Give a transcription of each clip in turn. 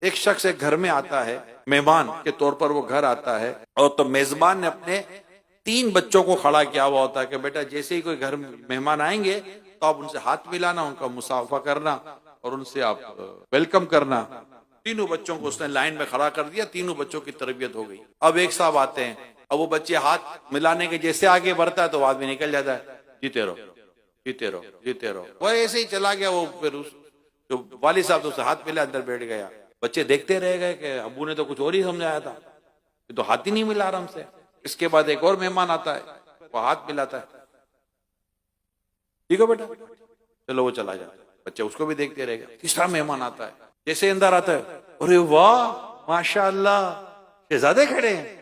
ایک شخص ایک گھر میں آتا ہے، مہمان کے طور پر وہ گھر آتا ہے، اور تو میزبان نے اپنے 3 بچوں کو کھڑا کیا ہوا ہوتا ہے کہ بیٹا جیسے ہی کوئی گھر مہمان آئیں گے تو آپ ان سے ہاتھ ملانا، ان کا مصافحہ کرنا اور ان سے آپ ویلکم کرنا۔ تینوں بچوں کو اس نے لائن میں کھڑا کر دیا، تینوں بچوں کی تربیت ہو گئی۔ اب ایک صاحب آتے ہیں، اب وہ بچے ہاتھ ملانے کے جیسے آگے بڑھتا ہے تو آدمی نکل جاتا ہے، جیتے رہو جیتے رہو جیتے رہو، وہ ایسے ہی چلا گیا۔ وہ پھر جو والد صاحب تو ہاتھ ملا اندر بیٹھ گیا۔ بچے دیکھتے رہ گئے کہ ابو نے تو کچھ اور ہی سمجھایا تھا، یہ تو ہاتھ ہی نہیں ملا رہا ہم سے۔ اس کے بعد ایک اور مہمان آتا ہے، وہ ہاتھ ملاتا ہے، ٹھیک ہے بیٹا چلو، وہ چلا جاتا ہے، بچے اس کو بھی دیکھتے رہ گئے۔ تیسرا مہمان آتا ہے، جیسے اندر آتا ہے، ارے واہ ماشاء اللہ، شہزادے کھڑے ہیں،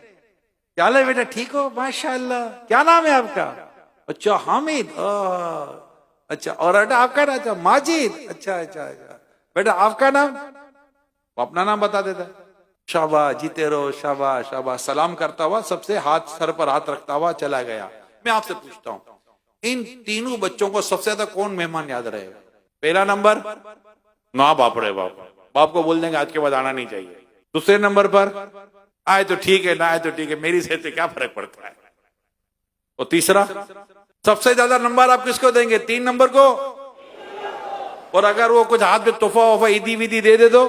کیا حال ہے بیٹا ٹھیک ہو؟ ماشاء اللہ، کیا نام ہے آپ کا؟ اچھا حامد، اچھا، اور بیٹا آپ کا نام؟ اچھا ماجد، اچھا اچھا اچھا، بیٹا آپ کا نام؟ وہ اپنا نام بتا دیتا ہے، شاباش جیتے رہو، شاباش شاباش، سلام کرتا ہوا سب سے، ہاتھ سر پر ہاتھ رکھتا ہوا چلا گیا۔ میں آپ سے پوچھتا ہوں، ان تینوں بچوں کو سب سے زیادہ کون مہمان یاد رہے گا؟ پہلا نمبر ماں باپ رہے، باپ کو بول دیں گے آج کے بعد آنا نہیں چاہیے۔ دوسرے نمبر پر آئے تو ٹھیک ہے، نہ آئے تو ٹھیک ہے، میری صحت سے کیا فرق پڑتا ہے۔ اور تیسرا سب سے زیادہ نمبر آپ کس کو دیں گے؟ 3 نمبر کو۔ اور اگر وہ کچھ ہاتھ میں تحفہ وفا عیدی ویدی دے دے تو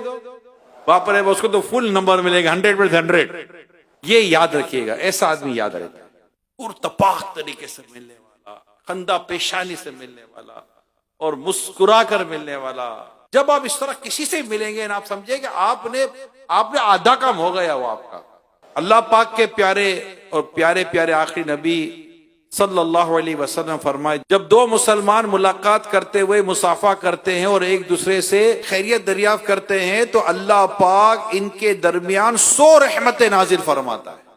باپ رے، اس کو تو فل نمبر ملے گا، 100%۔ یہ یاد رکھیے گا، ایسا آدمی یاد رہتا ہے، پرتپاک طریقے سے ملنے والا، خندہ پیشانی سے ملنے والا اور مسکرا کر ملنے والا۔ جب آپ اس طرح کسی سے ملیں گے نا، آپ سمجھے کہ آپ نے آدھا کام ہو گیا وہ آپ کا۔ اللہ پاک کے پیارے اور پیارے پیارے آخری نبی صلی اللہ علیہ وسلم فرمائے، جب 2 مسلمان ملاقات کرتے ہوئے مصافحہ کرتے ہیں اور ایک دوسرے سے خیریت دریافت کرتے ہیں تو اللہ پاک ان کے درمیان 100 رحمتیں نازل فرماتا ہے،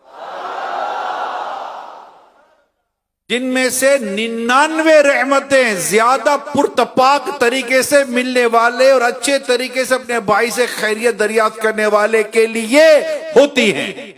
جن میں سے 99 رحمتیں زیادہ پرتپاک طریقے سے ملنے والے اور اچھے طریقے سے اپنے بھائی سے خیریت دریافت کرنے والے کے لیے ہوتی ہیں۔